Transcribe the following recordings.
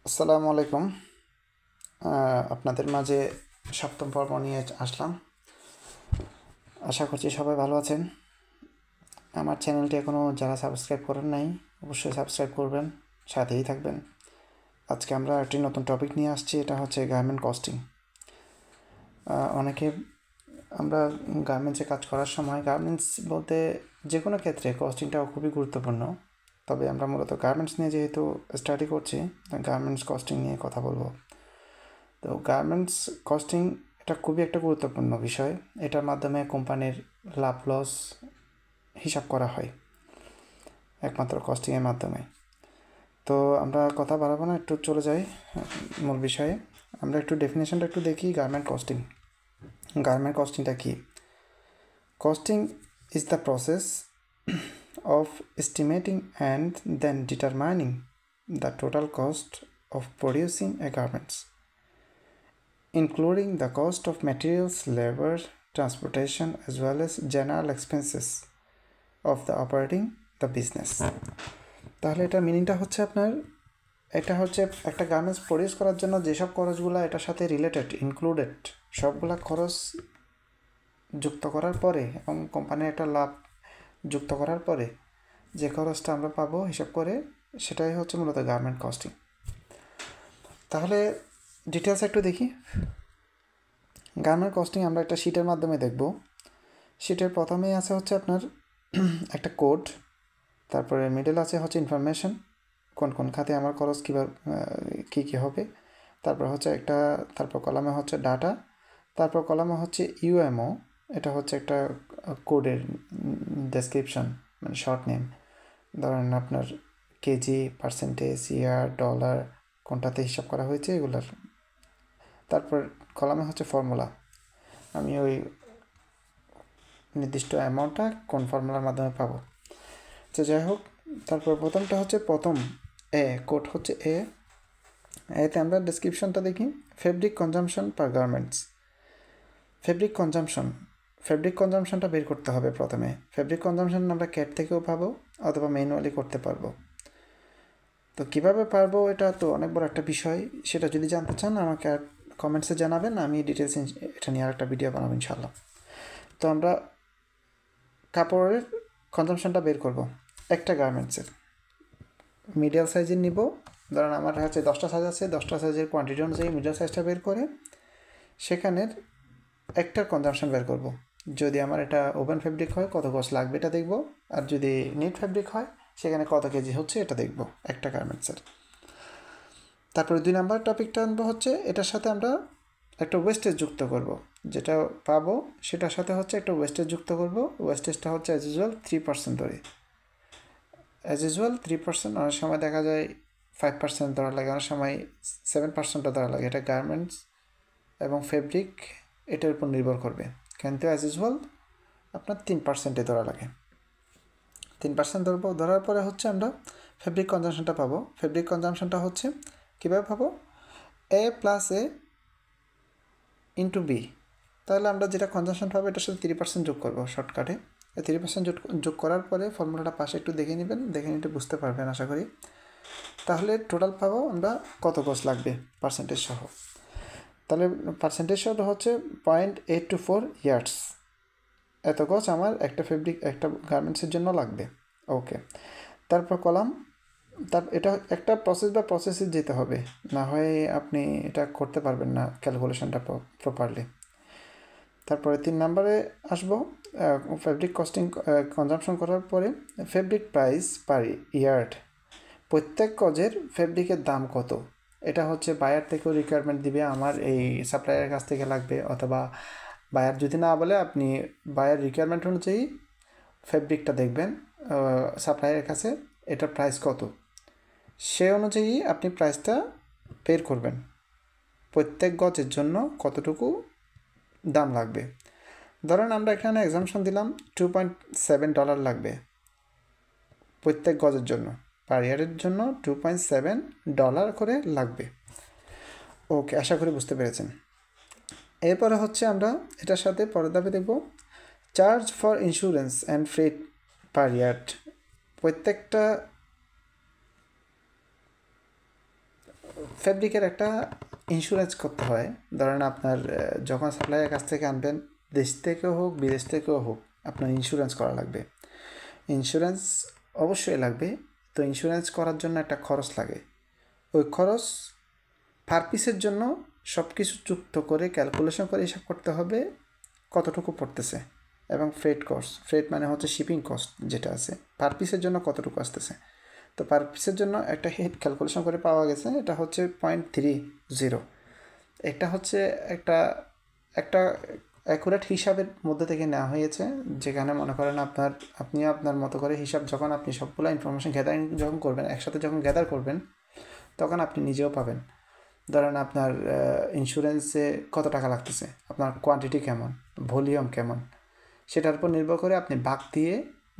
আসসালামু আলাইকুম। আপনাদের মাঝে সপ্তম পর্ব নিয়ে আসলাম। আশা করছি সবাই ভালো আছেন। আমার চ্যানেলটি এখনও যারা সাবস্ক্রাইব করেন নাই অবশ্যই সাবস্ক্রাইব করবেন, সাথেই থাকবেন। আজকে আমরা একটি নতুন টপিক নিয়ে আসছি, এটা হচ্ছে গার্মেন্ট কস্টিং। অনেকে আমরা গার্মেন্টসে কাজ করার সময়, গার্মেন্টস বলতে যে কোনো ক্ষেত্রে কস্টিংটাও খুবই গুরুত্বপূর্ণ। তবে আমরা মূলত গার্মেন্টস নিয়ে যেহেতু স্টাডি করছি, গার্মেন্টস কস্টিং নিয়ে কথা বলবো। তো গার্মেন্টস কস্টিং এটা খুবই একটা গুরুত্বপূর্ণ বিষয়। এটার মাধ্যমে কোম্পানির লাভ লস হিসাব করা হয় একমাত্র কস্টিংয়ের মাধ্যমে। তো আমরা কথা বাড়াবো না, একটু চলে যাই মূল বিষয়ে। আমরা একটু ডেফিনেশনটা একটু দেখি গার্মেন্ট কস্টিং। গার্মেন্ট কস্টিংটা কি? Costing is the process of estimating and then determining the total cost of producing a garment, including the cost of materials, labor, transportation, as well as general expenses of the operating the business. তাহলে এটার মিনিংটা হচ্ছে আপনার, এটা হচ্ছে একটা garments produce করার জন্য যেসব খরচগুলো এটার সাথে রিলেটেড, ইনক্লুডেড, সবগুলা খরচ যুক্ত করার পরে এবং কোম্পানির একটা লাভ যুক্ত করার পরে যে খরচটা আমরা পাবো হিসাব করে, সেটাই হচ্ছে মূলত গার্মেন্ট কস্টিং। তাহলে ডিটেলস একটু দেখি। গার্মেন্ট কস্টিং আমরা একটা শিটের মাধ্যমে দেখব। শিটের প্রথমেই আছে হচ্ছে আপনার একটা কোড, তারপরে মিডল আছে হচ্ছে ইনফরমেশন, কোন কোন খাতে আমার খরচ কীভাবে কী হবে, তারপর হচ্ছে একটা, তারপর কলামে হচ্ছে ডাটা, তারপর কলামে হচ্ছে ইউএমও, এটা হচ্ছে একটা কোডের ডেসক্রিপশন, মানে শর্ট নেম। ধরেন আপনার কেজি, পার্সেন্টেজ, ইয়ার, ডলার, কোনটাতে হিসাব করা হয়েছে এগুলার। তারপর কলামে হচ্ছে ফর্মুলা, আমি ওই নির্দিষ্ট অ্যামাউন্টটা কোন ফর্মুলার মাধ্যমে পাবো। তো যাই হোক, তারপর প্রথমটা হচ্ছে প্রথম কোড হচ্ছে এতে আমরা ডেসক্রিপশনটা দেখি। ফেব্রিক কনজামশন পার গার্মেন্টস। ফেব্রিক কনজামশনটা বের করতে হবে প্রথমে। ফেব্রিক কনজামশন আমরা ক্যাট থেকেও পাবো অথবা ম্যানুয়ালি করতে পারবো। তো কীভাবে পারবো এটা তো অনেক বড় একটা বিষয়, সেটা যদি জানতে চান আমাকে কমেন্টসে জানাবেন, আমি ডিটেলস এটা নিয়ে আরেকটা ভিডিও বানাবো ইনশাল্লাহ। তো আমরা কাপড়ের কনজামশনটা বের করব একটা গার্মেন্টসের। মিডিয়াল সাইজের নিব, ধরেন আমার হচ্ছে 10টা সাইজ আছে, 10টা সাইজের কোয়ান্টিটি অনুযায়ী মিডিয়াল সাইজটা বের করে সেখানের একটার কনজামশন বের করব। যদি আমার এটা ওপেন ফেব্রিক হয় কত গজ লাগবে এটা দেখব, আর যদি নিট ফেব্রিক হয় সেখানে কত কেজি হচ্ছে এটা দেখব একটা গার্মেন্টসের। তারপরে 2 নাম্বার টপিকটা আনবো হচ্ছে এটার সাথে আমরা একটা ওয়েস্টেজ যুক্ত করব। যেটা পাবো সেটার সাথে হচ্ছে একটা ওয়েস্টেজ যুক্ত করব। ওয়েস্টেজটা হচ্ছে অ্যাজ ইউজুয়াল 3% ধরে। অ্যাজ ইউজুয়াল 3%, অনেক সময় দেখা যায় 5% ধরা লাগে, অনেক সময় 7%ও ধরা লাগে। এটা গার্মেন্টস এবং ফেব্রিক এটার উপর নির্ভর করবে, কিন্তু অ্যাজ ইউজুয়াল আপনার 3%-এ ধরা লাগে। 3% ধরবো। ধরার পরে হচ্ছে আমরা ফেব্রিক কনজামশনটা পাবো। ফেব্রিক কনজামশনটা হচ্ছে কীভাবে পাবো? এ প্লাস এ ইন্টু বি। তাহলে আমরা যেটা কনজামশন পাবো এটার সাথে 3% যোগ করবো শর্টকাটে। 3% যোগ করার পরে ফর্মুলাটা পাশে একটু দেখে নেবেন, দেখে নিতে বুঝতে পারবেন আশা করি। তাহলে টোটাল পাবো আমরা কত গজ লাগবে পার্সেন্টেজ সহ। তাহলে পার্সেন্টেজ সহ হচ্ছে 0.824 ইয়ার্ডস, এত গজ আমার একটা ফেব্রিক একটা গার্মেন্টসের জন্য লাগবে। ওকে, তারপর কলাম, এটা একটা প্রসেসে যেতে হবে, না হয় আপনি এটা করতে পারবেন না ক্যালকুলেশনটা প্রপারলি। তারপরে 3 নাম্বারে আসবো, ফেব্রিক কস্টিং কনজামশন করার পরে ফেব্রিক প্রাইস পার ইয়ার্ড। প্রত্যেক গজের ফেব্রিকের দাম কত, এটা হচ্ছে বায়ার থেকেও রিকোয়ারমেন্ট দিবে, আমার এই সাপ্লায়ারের কাছ থেকে লাগবে, অথবা বায়ার যদি না বলে আপনি বায়ার রিকোয়ারমেন্ট অনুযায়ী ফেব্রিকটা দেখবেন সাপ্লায়ারের কাছে এটার প্রাইস কত, সে অনুযায়ী আপনি প্রাইসটা বের করবেন। প্রত্যেক গজের জন্য কতটুকু দাম লাগবে। ধরেন আমরা এখানে এক্সাম্পশন দিলাম $2.7 লাগবে প্রত্যেক গজের জন্য, পার ইয়ারের জন্য $2.7 করে লাগবে। ওকে, আশা করি বুঝতে পেরেছেন। এরপরে হচ্ছে আমরা এটার সাথে পরের ধাপে দেখব charge for insurance and freight per yard. প্রত্যেকটা ফেব্রিকের একটা ইন্স্যুরেন্স করতে হয়। ধরেন আপনার যখন সাপ্লাইয়ের কাছ থেকে আনবেন, দেশ থেকেও হোক বিদেশ থেকেও হোক, আপনার ইন্স্যুরেন্স করা লাগবে। ইন্স্যুরেন্স অবশ্যই লাগবে। তো ইন্স্যুরেন্স করার জন্য একটা খরচ লাগে। ওই খরচ পার পিসের জন্য সব কিছু যুক্ত করে ক্যালকুলেশন করে হিসাব করতে হবে কতটুকু পড়তেছে, এবং ফ্রেট মানে হচ্ছে শিপিং কস্ট যেটা আছে, পার পিসের জন্য কতটুকু আসতেছে। তো পার পিসের জন্য একটা হিট ক্যালকুলেশন করে পাওয়া গেছে, এটা হচ্ছে 0.30। এটা হচ্ছে একটা একটা অ্যাকুরেট হিসাবের মধ্যে থেকে নেওয়া হয়েছে, যেখানে মনে করেন আপনি আপনার মতো করে হিসাব, যখন আপনি সবগুলো ইনফরমেশন গ্যাদারিং যখন করবেন, একসাথে যখন গ্যাদার করবেন, তখন আপনি নিজেও পাবেন। ধরেন আপনার ইন্স্যুরেন্সে কত টাকা লাগতেছে, আপনার কোয়ান্টিটি কেমন, ভলিউম কেমন, সেটার উপর নির্ভর করে আপনি ভাগ দিয়ে,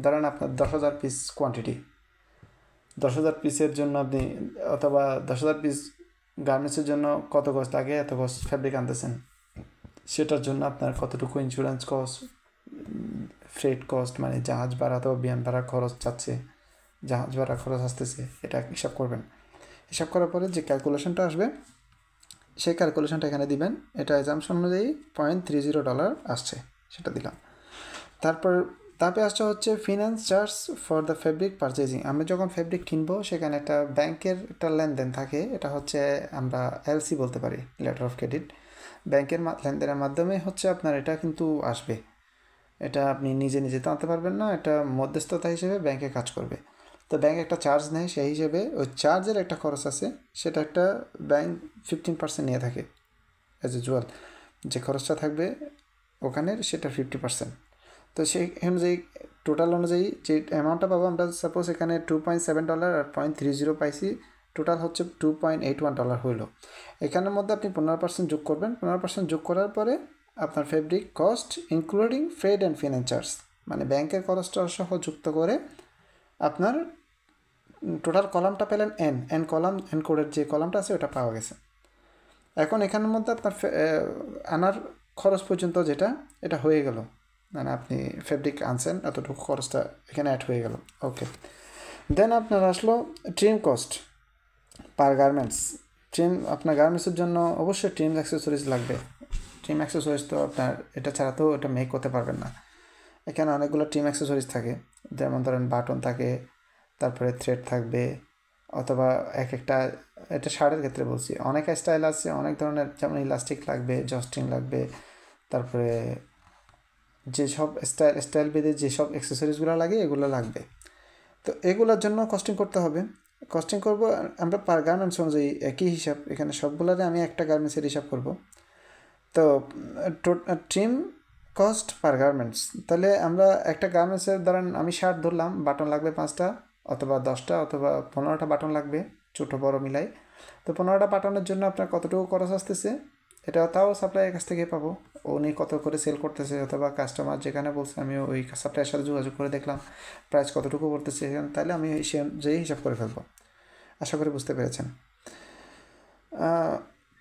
ধরেন আপনার 10,000 পিস কোয়ান্টিটি, 10,000 পিসের জন্য আপনি, অথবা 10,000 পিস গার্মেন্টসের জন্য কত গজ লাগে, এত গজ ফ্যাব্রিক আনতেছেন, সেটার জন্য আপনার কতটুকু ইন্স্যুরেন্স কস্ট, ফ্রেট কস্ট মানে জাহাজ ভাড়া অথবা বিমান ভাড়া খরচ যাচ্ছে, জাহাজ ভাড়া খরচ আসতেছে, এটা হিসাব করবেন। হিসাব করার পরে যে ক্যালকুলেশনটা আসবে, সেই ক্যালকুলেশনটা এখানে দিবেন। এটা এজাম্পশন অনুযায়ী $0.30 আসছে, সেটা দিলাম। তারপরে আসছে হচ্ছে finance charge for the fabric purchasing. আমরা যখন ফেব্রিক কিনবো, সেখানে একটা ব্যাংকের একটা লেনদেন থাকে, এটা হচ্ছে আমরা এলসি বলতে পারি, লেটার অফ ক্রেডিট। ব্যাংকের লেনদেনের মাধ্যমে হচ্ছে আপনার এটা কিন্তু আসবে। এটা আপনি নিজে নিজে তো আনতে পারবেন না, এটা মধ্যস্থতা হিসেবে ব্যাংকে কাজ করবে। তো ব্যাংক একটা চার্জ নেয়, সেই হিসেবে ওই চার্জের একটা খরচ আছে, সেটা একটা ব্যাংক 15% নিয়ে থাকে অ্যাজ ইউজুয়াল। যে খরচটা থাকবে ওখানের, সেটা 50%। তো সেই অনুযায়ী টোটাল অনুযায়ী যে অ্যামাউন্টটা পাবো আমরা, সাপোজ এখানে $2.7 আর 0.30 পাইছি, টোটাল হচ্ছে $2.81 হইলো। এখানের মধ্যে আপনি 15% যোগ করবেন। 15% যোগ করার পরে আপনার fabric cost including Fred and finance charge, মানে ব্যাংকের খরচটা সহ যুক্ত করে আপনার টোটাল কলামটা পেলেন এন কলাম, এন কোডের যে কলামটা আছে ওটা পাওয়া গেছে। এখন এখানের মধ্যে আপনার আনার খরচ পর্যন্ত যেটা, এটা হয়ে গেল, মানে আপনি ফেব্রিক আনছেন, এতটুকু খরচটা এখানে অ্যাড হয়ে গেল। ওকে, দেন আপনার আসলো ট্রিম কস্ট পার গার্মেন্টস। আপনার গার্মেন্টসের জন্য অবশ্যই ট্রিম অ্যাক্সেসরিজ লাগবে। ট্রিম অ্যাক্সেসরিজ তো আপনার এটা ছাড়া তো এটা মেক করতে পারবেন না। এখানে অনেকগুলো ট্রিম অ্যাক্সেসরিজ থাকে, যেমন ধরেন বাটন থাকে, তারপরে থ্রেড থাকবে, অথবা একটা, এটা শার্টের ক্ষেত্রে বলছি, অনেক স্টাইল আছে, অনেক ধরনের, যেমন ইলাস্টিক লাগবে, জস্টিং লাগবে, তারপরে যেসব স্টাইল বেঁধে যেসব অ্যাক্সেসরিজগুলো লাগে এগুলো লাগবে। তো এগুলোর জন্য কস্টিং করতে হবে। কস্টিং করব আমরা পার গার্মেন্টস অনুযায়ী, একই হিসাব এখানে সবগুলোরে আমি একটা গার্মেন্টসের হিসাব করব। তো ট্রিম কস্ট পার গার্মেন্টস, তাহলে আমরা একটা গার্মেন্টসের ধরেন আমি শার্ট ধরলাম, বাটন লাগবে 5টা অথবা 10টা অথবা 15টা বাটন লাগবে, ছোটো বড় মিলাই। তো 15টা বাটনের জন্য আপনার কতটুকু খরচ আসতেছে, এটা তাও সাপ্লাইয়ের কাছ থেকে পাবো, উনি কত করে সেল করতেছে, অথবা কাস্টমার যেখানে বলছে আমি ওই সাপ্লাইয়ের সাথে যোগাযোগ করে দেখলাম প্রাইস কতটুকু পড়তেছে, তাহলে আমি সে যেই হিসাব করে ফেলবো। আশা করি বুঝতে পেরেছেন।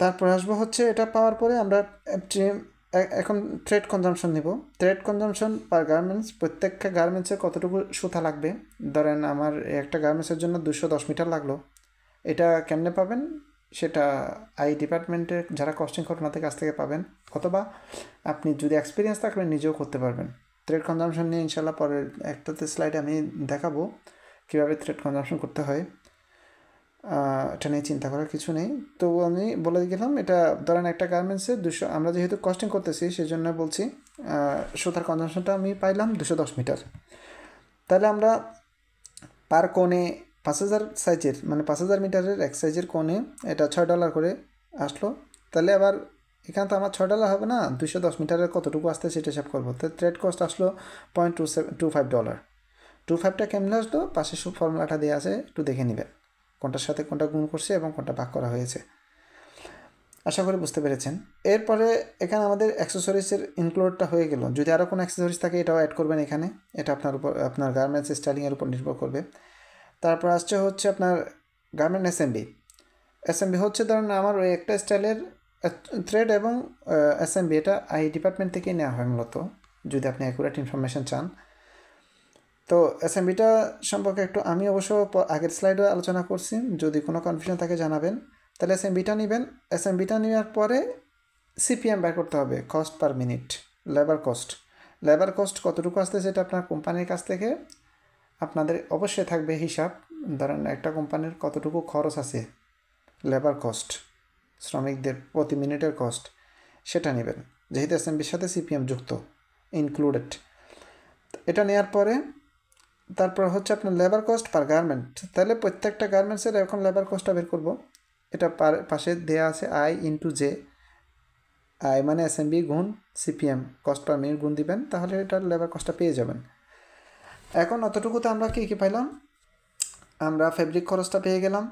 তারপর আসবো হচ্ছে এটা পাওয়ার পরে আমরা এখন থ্রেড কনজামশন নেব। থ্রেড কনজামশন পার গার্মেন্টস, প্রত্যেকটা গার্মেন্টসের কতটুকু সুতা লাগবে। ধরেন আমার একটা গার্মেন্টসের জন্য 210 মিটার লাগলো, এটা কেমনে পাবেন, সেটা ডিপার্টমেন্টের যারা কস্টিং করেন ওনাদের কাছ থেকে পাবেন, অথবা আপনি যদি এক্সপিরিয়েন্স থাকলে নিজেও করতে পারবেন। থ্রেড কনজামশন নিয়ে ইনশাল্লাহ পরের একটাতে স্লাইডে আমি দেখাবো কীভাবে থ্রেড কনজামশন করতে হয়, এটা নিয়ে চিন্তা করার কিছু নেই। তো আমি বলে গেলাম, এটা ধরেন একটা গার্মেন্টসে 200, আমরা যেহেতু কস্টিং করতেছি সেই জন্য বলছি সুতার কনজামশনটা আমি পাইলাম 210 মিটার। তাহলে আমরা পার কোণে 5,000 সাইজের, মানে 5,000 মিটারের এক সাইজের কোণে এটা $6 করে আসলো। তাহলে আবার এখানে তো আমার $6 হবে না, 210 মিটারের কতটুকু আসতে সেটা হিসাব করবো। তো থ্রেড কস্ট আসলো $0.25। 25টা কেমনে আসলো, পাশে ফর্মুলাটা দেওয়া আছে, একটু দেখে নেবেন কোনটার সাথে কোনটা গুণ করছে এবং কোনটা ভাগ করা হয়েছে। আশা করি বুঝতে পেরেছেন। এরপরে এখানে আমাদের অ্যাক্সেসরিজের ইনক্লুডটা হয়ে গেল। যদি আরও কোনো অ্যাক্সেসরিজ থাকে এটাও অ্যাড করবেন এখানে, এটা আপনার উপর, আপনার গার্মেন্টস স্টাইলিংয়ের উপর নির্ভর করবে। তারপর আসছে হচ্ছে আপনার গার্মেন্ট অ্যাসেম্বলি হচ্ছে ধরুন আমার ওই একটা স্টাইলের থ্রেড এবং অ্যাসেম্বলি, এটা ডিপার্টমেন্ট থেকেই নেওয়া হয় মূলত, যদি আপনি অ্যাকুরেট ইনফরমেশান চান। তো অ্যাসেম্বলিটা সম্পর্কে একটু আমি অবশ্য আগের স্লাইডে আলোচনা করছি, যদি কোনো কনফিউশন থাকে জানাবেন। তাহলে এসএমবিটা নেবেন। এসএমবিটা নেওয়ার পরে সিপিএম বের করতে হবে, cost per minute, labour cost কতটুকু আসতেছে এটা আপনার কোম্পানির কাছ থেকে আপনাদের অবশ্যই থাকবে হিসাব। ধরেন একটা কোম্পানির কতটুকু খরচ আছে লেবার কস্ট, শ্রমিকদের প্রতি মিনিটের কস্ট, সেটা নেবেন, যেহেতু এসএমবির সাথে সিপিএম যুক্ত, ইনক্লুডেড। এটা নেওয়ার পরে তারপর হচ্ছে আপনার লেবার কস্ট পার গার্মেন্ট। তাহলে প্রত্যেকটা গার্মেন্টসের এখন লেবার কস্টটা বের করব। এটা পাশে দেওয়া আছে আই ইন্টু জে, আই মানে এসএমবি গুণ সিপিএম, কস্ট পার মিনিট গুণ দিবেন, তাহলে এটার লেবার কস্টটা পেয়ে যাবেন। এখন অতটুকুতে আমরা কী কী পাইলাম? আমরা ফেব্রিক খরচটা পেয়ে গেলাম,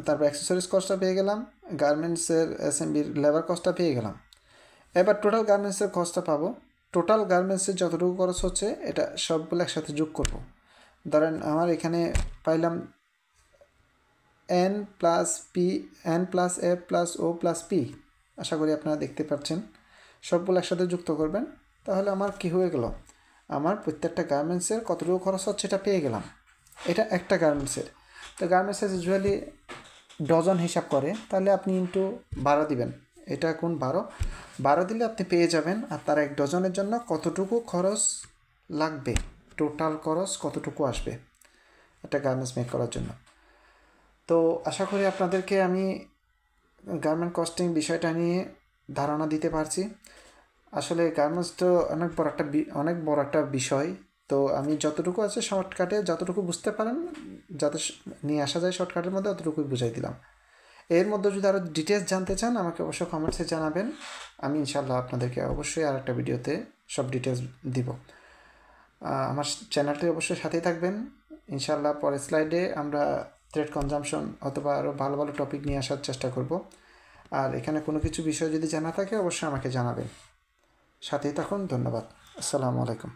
তারপর অ্যাক্সেসরিজ কস্টটা পেয়ে গেলাম, গার্মেন্টসের এসএমবির লেবার কস্টটা পেয়ে গেলাম। এবার টোটাল গার্মেন্টসের কস্টটা পাবো। টোটাল গার্মেন্টসের যতটুকু খরচ হচ্ছে এটা সবগুলো একসাথে যোগ করব। ধরেন আমার এখানে পাইলাম N+A+O+P, আশা করি আপনারা দেখতে পাচ্ছেন। সবগুলো একসাথে যুক্ত করবেন, তাহলে আমার কি হয়ে গেল, আমার প্রত্যেকটা গার্মেন্টসের কতটুকু খরচ হচ্ছে এটা পেয়ে গেলাম। এটা একটা গার্মেন্টসের। তো গার্মেন্টসের ইউজুয়ালি ডজন হিসাব করে, তাহলে আপনি ইন্টু 12 দিবেন, এটা কোন 12 দিলে আপনি পেয়ে যাবেন আর তার এক ডজনের জন্য কতটুকু খরচ লাগবে, টোটাল খরচ কতটুকু আসবে একটা গার্মেন্টস মেক করার জন্য। তো আশা করি আপনাদেরকে আমি গার্মেন্ট কস্টিং বিষয়টা নিয়ে ধারণা দিতে পারছি। আসলে গার্মেন্টস তো অনেক বড় একটা বিষয়। তো আমি যতটুকু আছে শর্টকাটে যতটুকু বুঝতে পারেন, যাতে নিয়ে আসা যায় শর্টকাটের মধ্যে, অতটুকুই বুঝাই দিলাম। এর মধ্যে যদি আরও ডিটেলস জানতে চান আমাকে অবশ্যই কমেন্টসে জানাবেন, আমি ইনশাল্লাহ আপনাদেরকে অবশ্যই আর একটা ভিডিওতে সব ডিটেলস দিব। আমার চ্যানেলটি অবশ্যই সাথেই থাকবেন। ইনশাল্লাহ পরের স্লাইডে আমরা থ্রেড কনজাম্পশন অথবা আরও ভালো ভালো টপিক নিয়ে আসার চেষ্টা করব। আর এখানে কোনো কিছু বিষয় যদি জানা থাকে অবশ্যই আমাকে জানাবেন। সাথেই থাকুন। ধন্যবাদ। আসসালামু আলাইকুম।